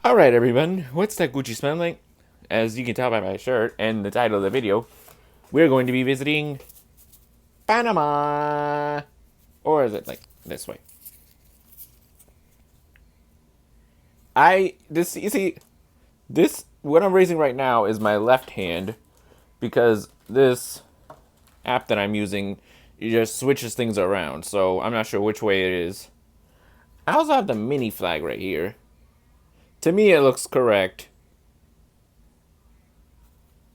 Alright, everyone, what's that Gucci smell like? As you can tell by my shirt and the title of the video, we're going to be visiting Panama. Or is it like this way? You see, what I'm raising right now is my left hand because this app that I'm using it just switches things around, so I'm not sure which way it is. I also have the mini flag right here. To me, it looks correct.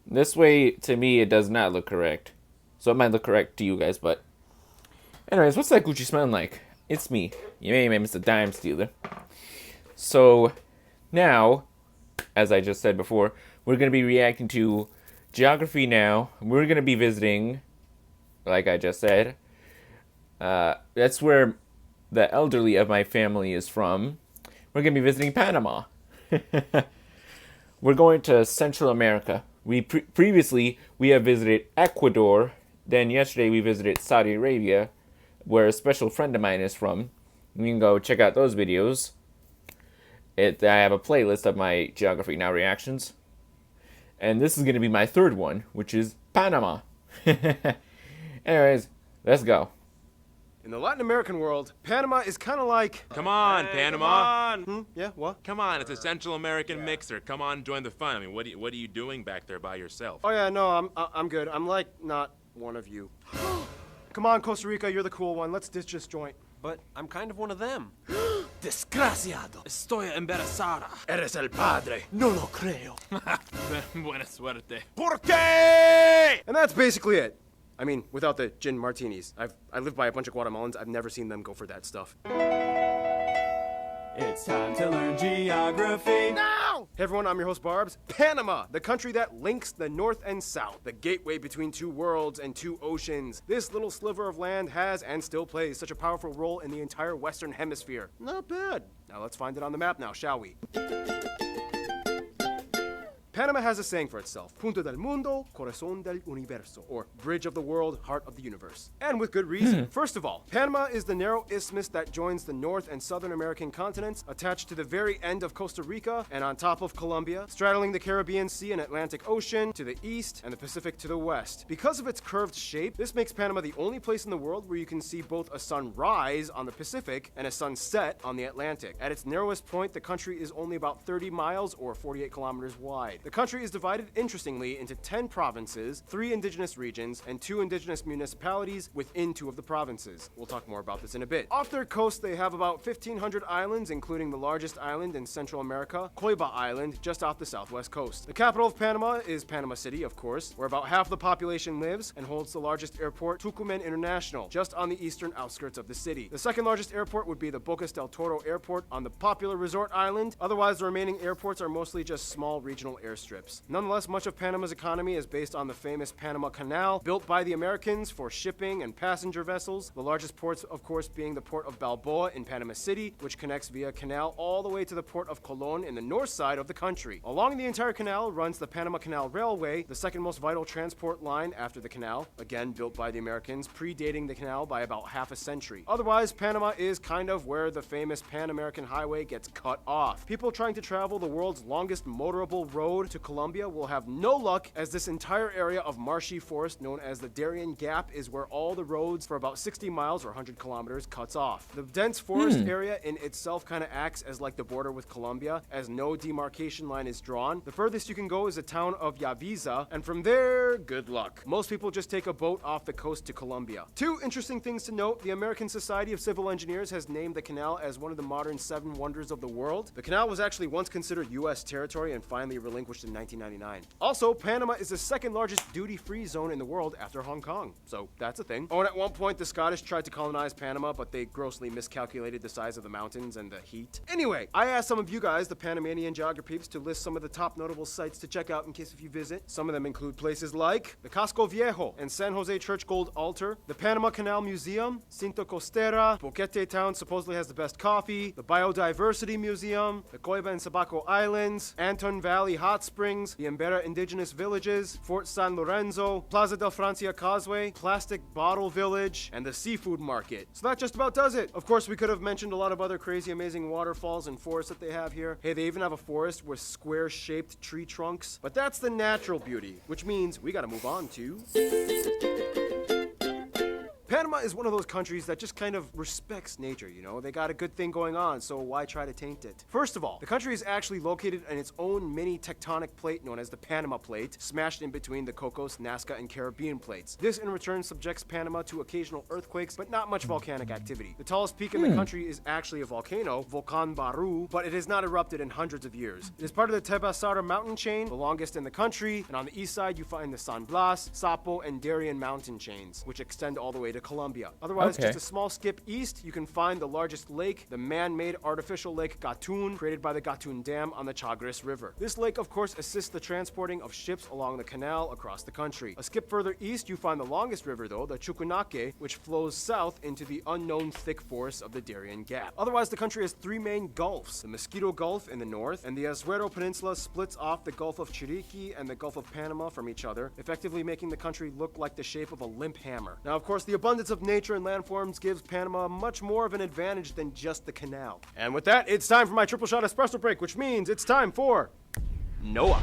This way, to me, it does not look correct. So it might look correct to you guys, but... Anyways, what's that Gucci smelling like? It's me. You may Mr. Dime Stealer. So, now, as I just said before, we're going to be reacting to geography now. We're going to be visiting, like I just said. That's where the elderly of my family is from. We're going to be visiting Panama. We're going to Central America. Previously we have visited Ecuador. Then yesterday we visited Saudi Arabia, where a special friend of mine is from. You can go check out those videos. I have a playlist of my Geography Now reactions. And this is going to be my third one, which is Panama. Anyways, let's go. In the Latin American world, Panama is kind of like... Come on, Hey, Panama. Come on. Yeah, what? Come on, it's a Central American mixer. Come on, join the fun. I mean, what are you doing back there by yourself? Oh yeah, no, I'm good. I'm like not one of you. Come on, Costa Rica, you're the cool one. Let's ditch this joint. But I'm kind of one of them. Desgraciado. Estoy embarazada. Eres el padre. No lo creo. Buena suerte. ¿Por qué? And that's basically it. I mean, without the gin martinis. I live by a bunch of Guatemalans. I've never seen them go for that stuff. It's time to learn geography. Now! Hey everyone, I'm your host Barbs. Panama, the country that links the north and south, the gateway between two worlds and two oceans. This little sliver of land has and still plays such a powerful role in the entire Western Hemisphere. Not bad. Now let's find it on the map now, shall we? Panama has a saying for itself, Punto del Mundo, Corazón del Universo, or Bridge of the World, Heart of the Universe. And with good reason. First of all, Panama is the narrow isthmus that joins the North and Southern American continents, attached to the very end of Costa Rica and on top of Colombia, straddling the Caribbean Sea and Atlantic Ocean to the east and the Pacific to the west. Because of its curved shape, this makes Panama the only place in the world where you can see both a sunrise on the Pacific and a sunset on the Atlantic. At its narrowest point, the country is only about 30 miles or 48 kilometers wide. The country is divided, interestingly, into 10 provinces, 3 indigenous regions, and 2 indigenous municipalities within 2 of the provinces. We'll talk more about this in a bit. Off their coast, they have about 1,500 islands, including the largest island in Central America, Coiba Island, just off the southwest coast. The capital of Panama is Panama City, of course, where about half the population lives and holds the largest airport, Tucumán International, just on the eastern outskirts of the city. The second largest airport would be the Bocas del Toro Airport on the popular resort island. Otherwise, the remaining airports are mostly just small regional airstrips. Nonetheless, much of Panama's economy is based on the famous Panama Canal, built by the Americans for shipping and passenger vessels. The largest ports, of course, being the port of Balboa in Panama City, which connects via canal all the way to the port of Colón in the north side of the country. Along the entire canal runs the Panama Canal Railway, the second most vital transport line after the canal, again built by the Americans, predating the canal by about half a century. Otherwise, Panama is kind of where the famous Pan-American Highway gets cut off. People trying to travel the world's longest motorable road to Colombia will have no luck, as this entire area of marshy forest known as the Darien Gap is where all the roads for about 60 miles or 100 kilometers cuts off. The dense forest area in itself kind of acts as like the border with Colombia, as no demarcation line is drawn. The furthest you can go is the town of Yaviza, and from there, good luck. Most people just take a boat off the coast to Colombia. 2 interesting things to note: the American Society of Civil Engineers has named the canal as one of the modern 7 wonders of the world. The canal was actually once considered U.S. territory and finally relinquished in 1999. Also, Panama is the second largest duty-free zone in the world after Hong Kong, so that's a thing. Oh, and at one point the Scottish tried to colonize Panama, but they grossly miscalculated the size of the mountains and the heat. Anyway, I asked some of you guys, the Panamanian geograpeeps, to list some of the top notable sites to check out in case if you visit. Some of them include places like the Casco Viejo and San Jose Church Gold Altar, the Panama Canal Museum, Cinto Costera, Boquete Town supposedly has the best coffee, the Biodiversity Museum, the Coiba and Sabaco Islands, Anton Valley Hot Hot Springs, the Embera Indigenous Villages, Fort San Lorenzo, Plaza del Francia Causeway, Plastic Bottle Village, and the Seafood Market. So that just about does it. Of course, we could have mentioned a lot of other crazy, amazing waterfalls and forests that they have here. Hey, they even have a forest with square-shaped tree trunks. But that's the natural beauty, which means we gotta move on to... Panama is one of those countries that just kind of respects nature, you know? They got a good thing going on, so why try to taint it? First of all, the country is actually located in its own mini tectonic plate known as the Panama Plate, smashed in between the Cocos, Nazca, and Caribbean plates. This in return subjects Panama to occasional earthquakes, but not much volcanic activity. The tallest peak in the country is actually a volcano, Volcan Baru, but it has not erupted in hundreds of years. It is part of the Tebasara mountain chain, the longest in the country, and on the east side you find the San Blas, Sapo, and Darien mountain chains, which extend all the way to Colombia. Otherwise, Okay. just a small skip east, you can find the largest lake, the man-made artificial lake Gatun, created by the Gatun Dam on the Chagres River. This lake, of course, assists the transporting of ships along the canal across the country. A skip further east, you find the longest river, though, the Chucunaque, which flows south into the unknown thick forests of the Darien Gap. Otherwise, the country has three main gulfs, the Mosquito Gulf in the north, and the Azuero Peninsula splits off the Gulf of Chiriqui and the Gulf of Panama from each other, effectively making the country look like the shape of a limp hammer. Now, of course, the abundance of nature and landforms gives Panama much more of an advantage than just the canal. And with that, it's time for my triple shot espresso break, which means it's time for Noah.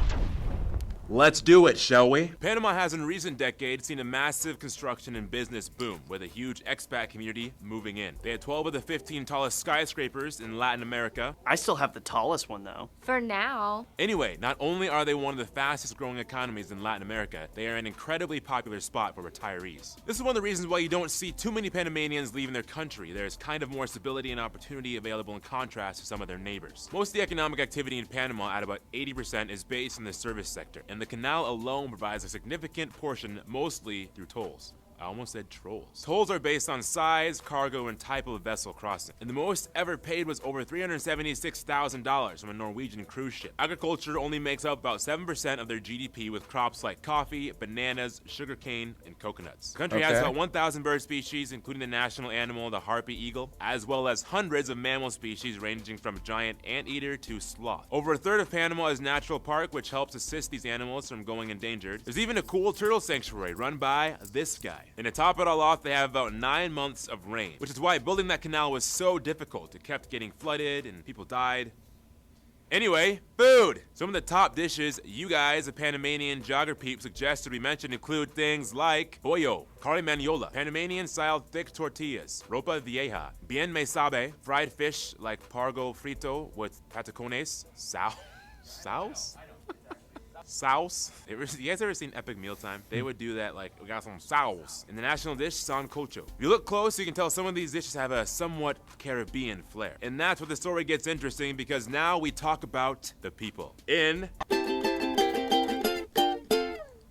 Let's do it, shall we? Panama has in recent decades seen a massive construction and business boom, with a huge expat community moving in. They had 12 of the 15 tallest skyscrapers in Latin America. I still have the tallest one, though. For now. Anyway, not only are they one of the fastest growing economies in Latin America, they are an incredibly popular spot for retirees. This is one of the reasons why you don't see too many Panamanians leaving their country. There's kind of more stability and opportunity available in contrast to some of their neighbors. Most of the economic activity in Panama, at about 80%, is based in the service sector, and the canal alone provides a significant portion, mostly through tolls. I almost said trolls. Tolls are based on size, cargo, and type of vessel crossing. And the most ever paid was over $376,000 from a Norwegian cruise ship. Agriculture only makes up about 7% of their GDP, with crops like coffee, bananas, sugarcane, and coconuts. The country has Okay. about 1,000 bird species, including the national animal, the harpy eagle, as well as hundreds of mammal species ranging from giant anteater to sloth. Over a third of Panama is natural park, which helps assist these animals from going endangered. There's even a cool turtle sanctuary run by this guy. And to top it all off, they have about 9 months of rain, which is why building that canal was so difficult. It kept getting flooded and people died. Anyway, food! Some of the top dishes you guys, the Panamanian geography suggested we mention include things like pollo, carne maniola, Panamanian-style thick tortillas, ropa vieja, bien me sabe, fried fish like pargo frito with patacones, sauce? Sauce. You guys ever seen Epic Mealtime? They would do that like, we got some sauce. And the national dish, sancocho. If you look close, you can tell some of these dishes have a somewhat Caribbean flair. And that's where the story gets interesting, because now we talk about the people.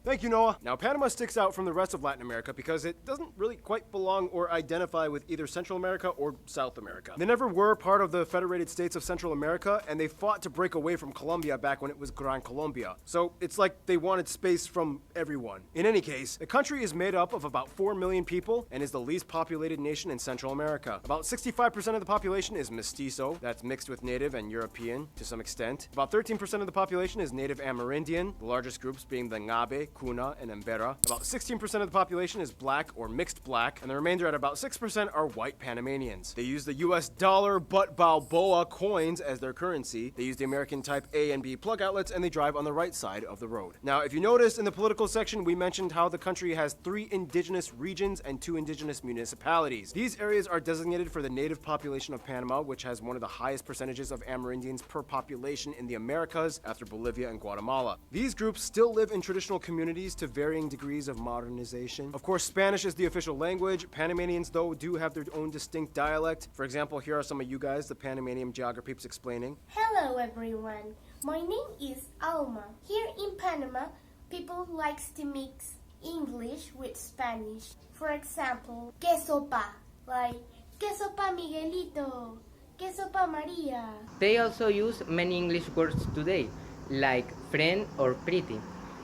Thank you, Noah. Now, Panama sticks out from the rest of Latin America because it doesn't really quite belong or identify with either Central America or South America. They never were part of the Federated States of Central America, and they fought to break away from Colombia back when it was Gran Colombia. So it's like they wanted space from everyone. In any case, the country is made up of about 4 million people and is the least populated nation in Central America. About 65% of the population is mestizo, that's mixed with native and European to some extent. About 13% of the population is native Amerindian, the largest groups being the Ngabe, Kuna, and Embera. About 16% of the population is black or mixed black, and the remainder at about 6% are white Panamanians. They use the US dollar but Balboa coins as their currency. They use the American type A and B plug outlets, and they drive on the right side of the road. Now, if you noticed in the political section, we mentioned how the country has 3 indigenous regions and 2 indigenous municipalities. These areas are designated for the native population of Panama, which has one of the highest percentages of Amerindians per population in the Americas after Bolivia and Guatemala. These groups still live in traditional communities to varying degrees of modernization. Of course, Spanish is the official language. Panamanians, though, do have their own distinct dialect. For example, here are some of you guys, the Panamanian geograpeeps, explaining. Hello everyone, my name is Alma. Here in Panama, people likes to mix English with Spanish. For example, que sopa, like que sopa Miguelito, que sopa Maria. They also use many English words today, like friend or pretty.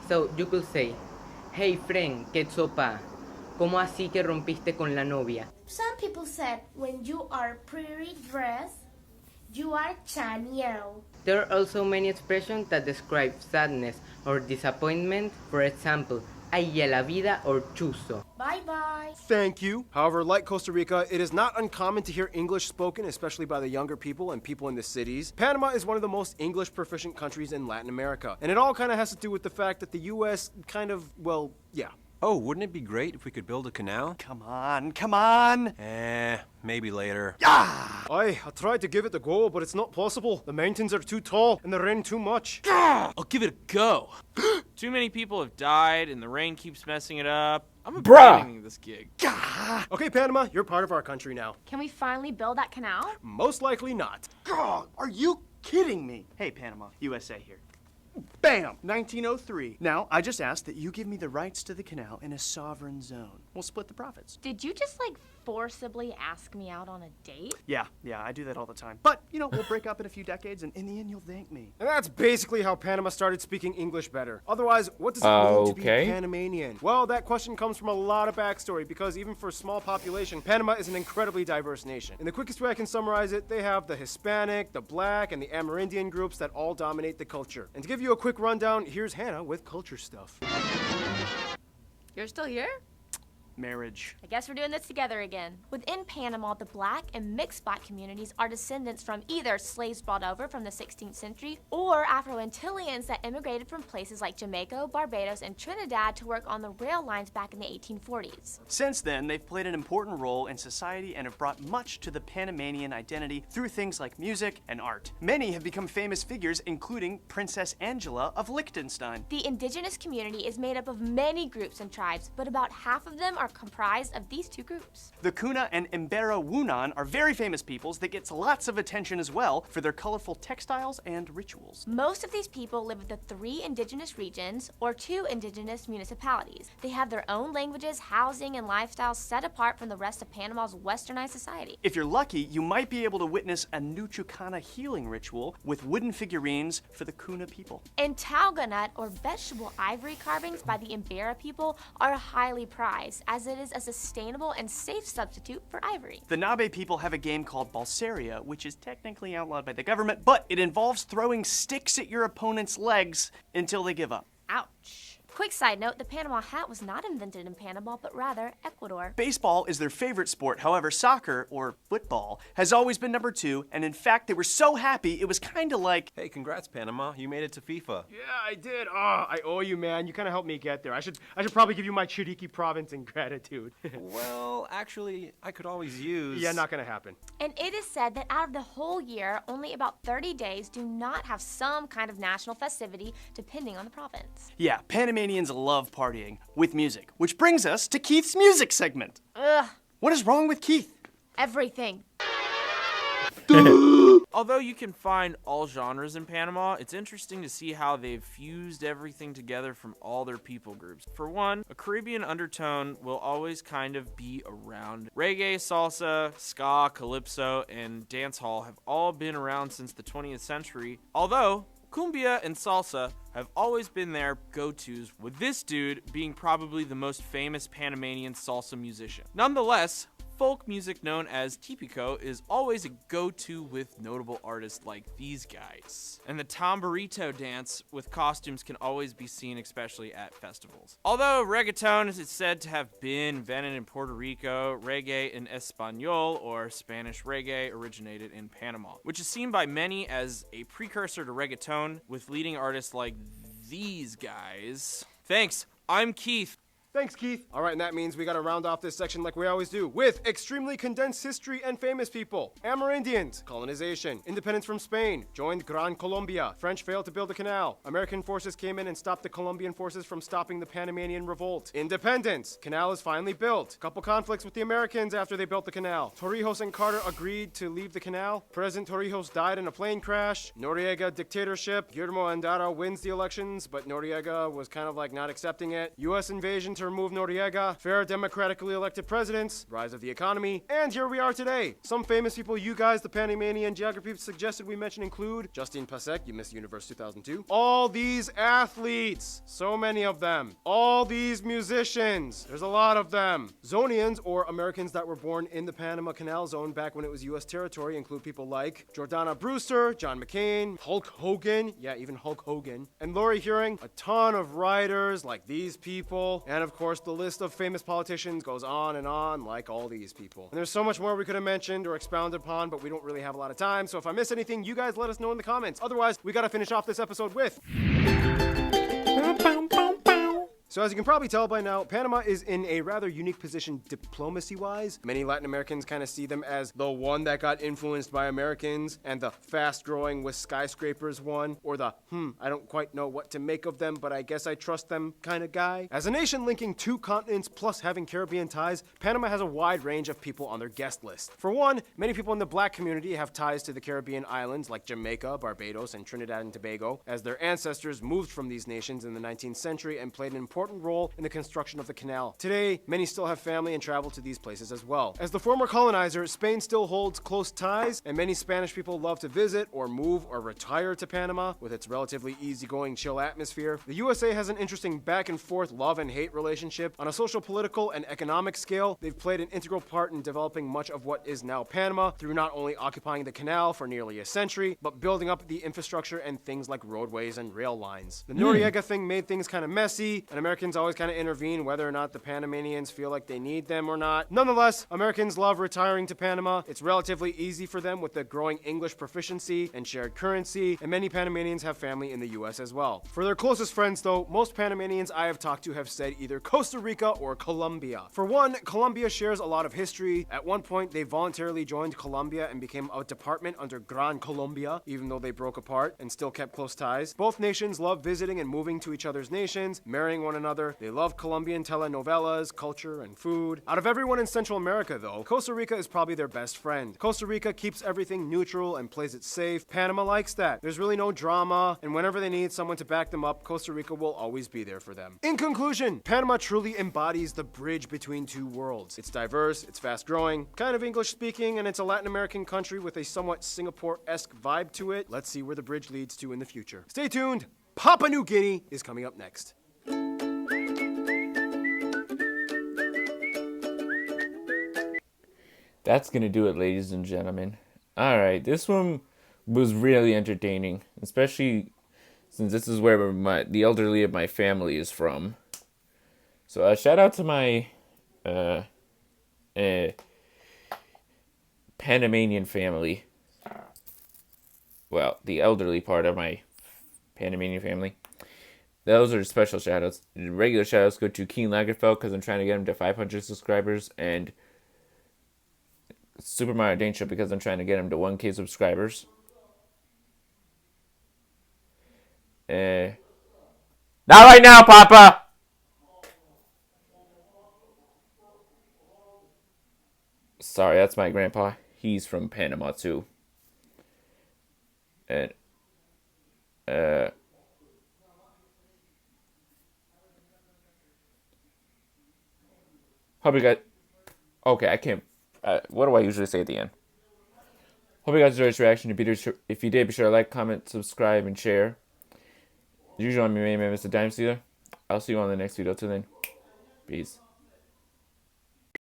So you could say, hey friend, que sopa, ¿cómo así que rompiste con la novia? Some people said when you are pretty dressed, You are chaneado. There are also many expressions that describe sadness or disappointment. For example, ay ya la vida or chuzo. Bye bye. Thank you. However, like Costa Rica, it is not uncommon to hear English spoken, especially by the younger people and people in the cities. Panama is one of the most English proficient countries in Latin America. And it all kind of has to do with the fact that the US kind of, well, yeah. Oh, wouldn't it be great if we could build a canal? Come on, come on! Maybe later. I tried to give it a go, but it's not possible. The mountains are too tall and the rain too much. I'll give it a go. Too many people have died and the rain keeps messing it up. I'm abandoning this gig. Okay, Panama, you're part of our country now. Can we finally build that canal? Most likely not. God, are you kidding me? Hey, Panama, USA here. Bam! 1903. Now, I just ask that you give me the rights to the canal in a sovereign zone. We'll split the profits. Did you just forcibly ask me out on a date? Yeah, I do that all the time. But, we'll break up in a few decades, and in the end, you'll thank me. And that's basically how Panama started speaking English better. Otherwise, what does it mean to be Panamanian? Well, that question comes from a lot of backstory, because even for a small population, Panama is an incredibly diverse nation. In the quickest way I can summarize it, they have the Hispanic, the Black, and the Amerindian groups that all dominate the culture. And to give you a quick rundown, here's Hannah with culture stuff. You're still here? Marriage. I guess we're doing this together again. Within Panama, the Black and mixed Black communities are descendants from either slaves brought over from the 16th century or Afro-Antilleans that immigrated from places like Jamaica, Barbados, and Trinidad to work on the rail lines back in the 1840s. Since then, they've played an important role in society and have brought much to the Panamanian identity through things like music and art. Many have become famous figures, including Princess Angela of Liechtenstein. The indigenous community is made up of many groups and tribes, but about half of them are comprised of these two groups. The Kuna and Embera Wunan are very famous peoples that gets lots of attention as well for their colorful textiles and rituals. Most of these people live in the 3 indigenous regions or 2 indigenous municipalities. They have their own languages, housing, and lifestyles set apart from the rest of Panama's westernized society. If you're lucky, you might be able to witness a Nuchucana healing ritual with wooden figurines for the Kuna people. And tauga nut, or vegetable ivory carvings by the Embera people, are highly prized, as it is a sustainable and safe substitute for ivory. The Nabe people have a game called Balseria, which is technically outlawed by the government, but it involves throwing sticks at your opponent's legs until they give up. Ouch. Quick side note, the Panama hat was not invented in Panama, but rather Ecuador. Baseball is their favorite sport. However, soccer, or football, has always been number 2, and in fact, they were so happy, it was kind of like... Hey, congrats, Panama. You made it to FIFA. Yeah, I did. I owe you, man. You kind of helped me get there. I should probably give you my Chiriqui province in gratitude. Well, actually, I could always use... Yeah, not gonna happen. And it is said that out of the whole year, only about 30 days do not have some kind of national festivity, depending on the province. Yeah, Panamanians love partying with music, which brings us to Keith's music segment. Ugh. What is wrong with Keith? Everything. Although you can find all genres in Panama, it's interesting to see how they've fused everything together from all their people groups. For one, a Caribbean undertone will always kind of be around. Reggae, salsa, ska, calypso, and dancehall have all been around since the 20th century, although cumbia and salsa have always been their go-tos, with this dude being probably the most famous Panamanian salsa musician. Nonetheless, folk music known as Tipico is always a go-to with notable artists like these guys. And the tamborito dance with costumes can always be seen, especially at festivals. Although reggaeton is said to have been invented in Puerto Rico, reggae in Espanol, or Spanish reggae, originated in Panama, which is seen by many as a precursor to reggaeton, with leading artists like these guys. Thanks, I'm Keith. Thanks, Keith. All right, and that means we gotta round off this section like we always do, with extremely condensed history and famous people. Amerindians, colonization, independence from Spain, joined Gran Colombia, French failed to build a canal, American forces came in and stopped the Colombian forces from stopping the Panamanian revolt. Independence, canal is finally built. Couple conflicts with the Americans after they built the canal. Torrijos and Carter agreed to leave the canal. President Torrijos died in a plane crash. Noriega dictatorship. Guillermo Andara wins the elections, but Noriega was kind of like not accepting it. U.S. invasion to to remove Noriega, fair democratically elected presidents, rise of the economy, and here we are today. Some famous people you guys, the Panamanian geography suggested we mention include Justine Pasek, you Miss Universe 2002. All these athletes, so many of them. All these musicians, there's a lot of them. Zonians, or Americans that were born in the Panama Canal Zone back when it was U.S. territory, include people like Jordana Brewster, John McCain, Hulk Hogan, yeah, even Hulk Hogan, and Lori Hearing, a ton of writers like these people, and of course the list of famous politicians goes on and on like all these people. And there's so much more we could have mentioned or expounded upon, but we don't really have a lot of time, so if I miss anything, you guys let us know in the comments. Otherwise, we gotta finish off this episode with... So as you can probably tell by now, Panama is in a rather unique position diplomacy-wise. Many Latin Americans kind of see them as the one that got influenced by Americans, and the fast-growing with skyscrapers one, or the, I don't quite know what to make of them, but I guess I trust them kind of guy. As a nation linking 2 continents plus having Caribbean ties, Panama has a wide range of people on their guest list. For one, many people in the black community have ties to the Caribbean islands like Jamaica, Barbados, and Trinidad and Tobago, as their ancestors moved from these nations in the 19th century and played an important role in the construction of the canal. Today, many still have family and travel to these places as well. As the former colonizer, Spain still holds close ties, and many Spanish people love to visit or move or retire to Panama with its relatively easygoing, chill atmosphere. The USA has an interesting back and forth love and hate relationship. On a social, political, and economic scale, they've played an integral part in developing much of what is now Panama through not only occupying the canal for nearly a century, but building up the infrastructure and things like roadways and rail lines. The Noriega thing made things kind of messy, and Americans always kind of intervene whether or not the Panamanians feel like they need them or not. Nonetheless, Americans love retiring to Panama. It's relatively easy for them with the growing English proficiency and shared currency, and many Panamanians have family in the US as well. For their closest friends though, most Panamanians I have talked to have said either Costa Rica or Colombia. For one, Colombia shares a lot of history. At one point, they voluntarily joined Colombia and became a department under Gran Colombia, even though they broke apart and still kept close ties. Both nations love visiting and moving to each other's nations, marrying one another. They love Colombian telenovelas, culture, and food. Out of everyone in Central America, though, Costa Rica is probably their best friend. Costa Rica keeps everything neutral and plays it safe. Panama likes that. There's really no drama, and whenever they need someone to back them up, Costa Rica will always be there for them. In conclusion, Panama truly embodies the bridge between 2 worlds. It's diverse, it's fast-growing, kind of English-speaking, and it's a Latin American country with a somewhat Singapore-esque vibe to it. Let's see where the bridge leads to in the future. Stay tuned. Papua New Guinea is coming up next. That's gonna do it, ladies and gentlemen. Alright, this one was really entertaining, especially since this is where the elderly of my family is from. So shout out to my Panamanian family. Well, the elderly part of my Panamanian family. Those are special shoutouts. Regular shoutouts go to Keen Lagerfeld because I'm trying to get him to 500 subscribers, and Super Mario Danger because I'm trying to get him to 1K subscribers. Not right now, Papa! Sorry, that's my grandpa. He's from Panama too. And hope you guys. Okay, I can't. What do I usually say at the end? Hope you guys enjoyed this reaction. If you did, be sure to like, comment, subscribe, and share. As usual, I'm your main man, Mr. Dime Stealer. I'll see you on the next video. Till then, peace.